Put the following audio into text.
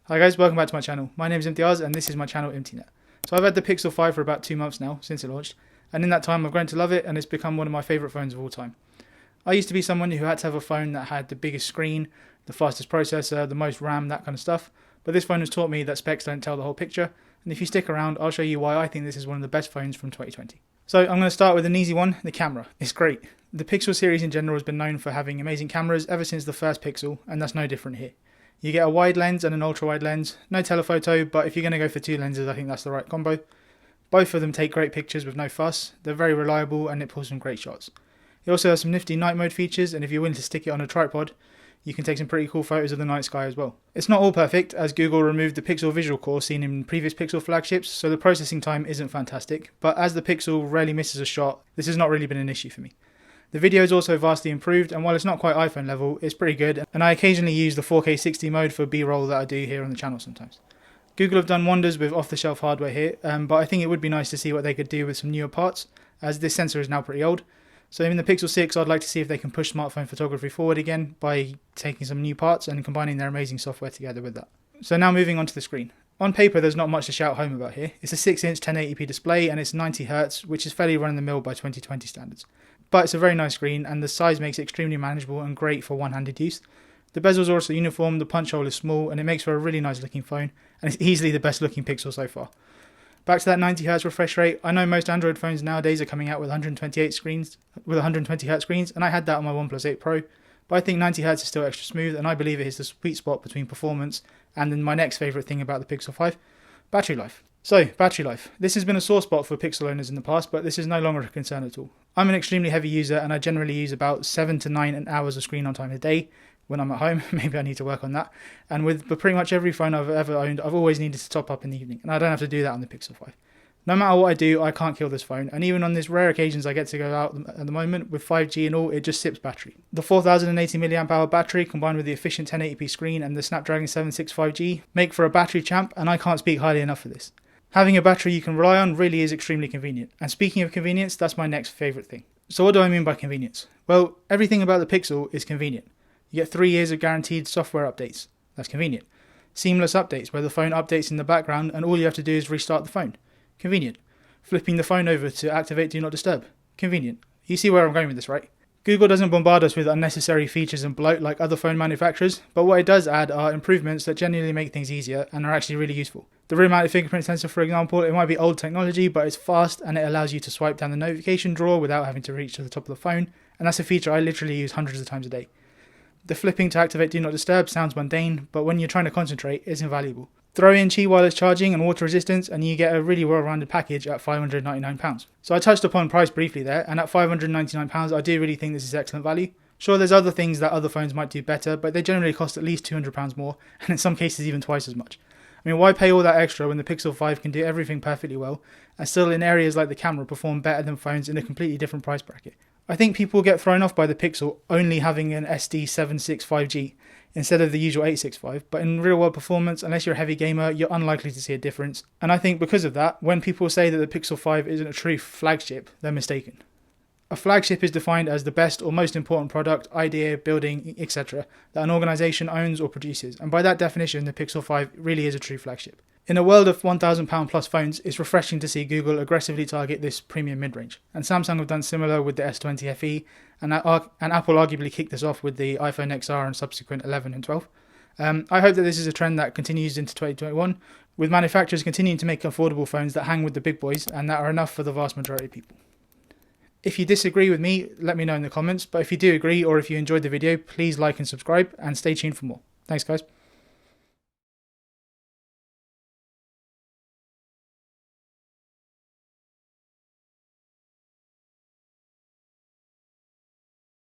Hi guys, welcome back to my channel. My name is Imtiaz and this is my channel ImtiNet. So I've had the Pixel 5 for about 2 months now, since it launched, and in that time I've grown to love it and it's become one of my favourite phones of all time. I used to be someone who had to have a phone that had the biggest screen, the fastest processor, the most RAM, that kind of stuff, but this phone has taught me that specs don't tell the whole picture, and if you stick around I'll show you why I think this is one of the best phones from 2020. So I'm going to start with an easy one, the camera. It's great. The Pixel series in general has been known for having amazing cameras ever since the first Pixel, and that's no different here. You get a wide lens and an ultra wide lens, no telephoto, but if you're going to go for 2 lenses I think that's the right combo. Both of them take great pictures with no fuss, they're very reliable and it pulls some great shots. It also has some nifty night mode features, and if you're willing to stick it on a tripod, you can take some pretty cool photos of the night sky as well. It's not all perfect, as Google removed the Pixel Visual Core seen in previous Pixel flagships, so the processing time isn't fantastic, but as the Pixel rarely misses a shot, this has not really been an issue for me. The video is also vastly improved, and while it's not quite iPhone level, it's pretty good, and I occasionally use the 4K 60 mode for B-roll that I do here on the channel sometimes. Google have done wonders with off-the-shelf hardware here, but I think it would be nice to see what they could do with some newer parts, as this sensor is now pretty old. So in the Pixel 6 I'd like to see if they can push smartphone photography forward again by taking some new parts and combining their amazing software together with that. So now moving on to the screen. On paper there's not much to shout home about here. It's a 6-inch 1080p display and it's 90Hz, which is fairly run-of-the-mill by 2020 standards. But it's a very nice screen and the size makes it extremely manageable and great for one-handed use. The bezels are also uniform, the punch hole is small, and it makes for a really nice looking phone, and it's easily the best looking Pixel so far. Back to that 90Hz refresh rate, I know most Android phones nowadays are coming out with 128 screens, with 120Hz screens, and I had that on my OnePlus 8 Pro, but I think 90Hz is still extra smooth, and I believe it is the sweet spot between performance and then my next favourite thing about the Pixel 5, battery life. So, battery life. This has been a sore spot for Pixel owners in the past, but this is no longer a concern at all. I'm an extremely heavy user and I generally use about 7 to 9 hours of screen on time a day when I'm at home. Maybe I need to work on that. And with pretty much every phone I've ever owned, I've always needed to top up in the evening, and I don't have to do that on the Pixel 5. No matter what I do, I can't kill this phone, and even on these rare occasions I get to go out at the moment, with 5G and all, it just sips battery. The 4080 mAh battery combined with the efficient 1080p screen and the Snapdragon 765G make for a battery champ, and I can't speak highly enough of this. Having a battery you can rely on really is extremely convenient, and speaking of convenience, that's my next favourite thing. So what do I mean by convenience? Well, everything about the Pixel is convenient. You get 3 years of guaranteed software updates. That's convenient. Seamless updates where the phone updates in the background and all you have to do is restart the phone. Convenient. Flipping the phone over to activate Do Not Disturb. Convenient. You see where I'm going with this, right? Google doesn't bombard us with unnecessary features and bloat like other phone manufacturers, but what it does add are improvements that genuinely make things easier and are actually really useful. The rear-mounted fingerprint sensor, for example, it might be old technology, but it's fast and it allows you to swipe down the notification drawer without having to reach to the top of the phone, and that's a feature I literally use hundreds of times a day. The flipping to activate Do Not Disturb sounds mundane, but when you're trying to concentrate, it's invaluable. Throw in Qi wireless charging and water resistance and you get a really well-rounded package at £599. So I touched upon price briefly there, and at £599 I do really think this is excellent value. Sure, there's other things that other phones might do better, but they generally cost at least £200 more, and in some cases even twice as much. I mean, why pay all that extra when the Pixel 5 can do everything perfectly well, and still in areas like the camera perform better than phones in a completely different price bracket? I think people get thrown off by the Pixel only having an SD765G instead of the usual 865, but in real world performance, unless you're a heavy gamer, you're unlikely to see a difference. And I think because of that, when people say that the Pixel 5 isn't a true flagship, they're mistaken. A flagship is defined as the best or most important product, idea, building, etc. that an organisation owns or produces, and by that definition the Pixel 5 really is a true flagship. In a world of £1,000 plus phones, it's refreshing to see Google aggressively target this premium mid-range, and Samsung have done similar with the S20 FE, and Apple arguably kicked this off with the iPhone XR and subsequent 11 and 12. I hope that this is a trend that continues into 2021, with manufacturers continuing to make affordable phones that hang with the big boys and that are enough for the vast majority of people. If you disagree with me, let me know in the comments, but if you do agree or if you enjoyed the video, please like and subscribe, and stay tuned for more. Thanks guys.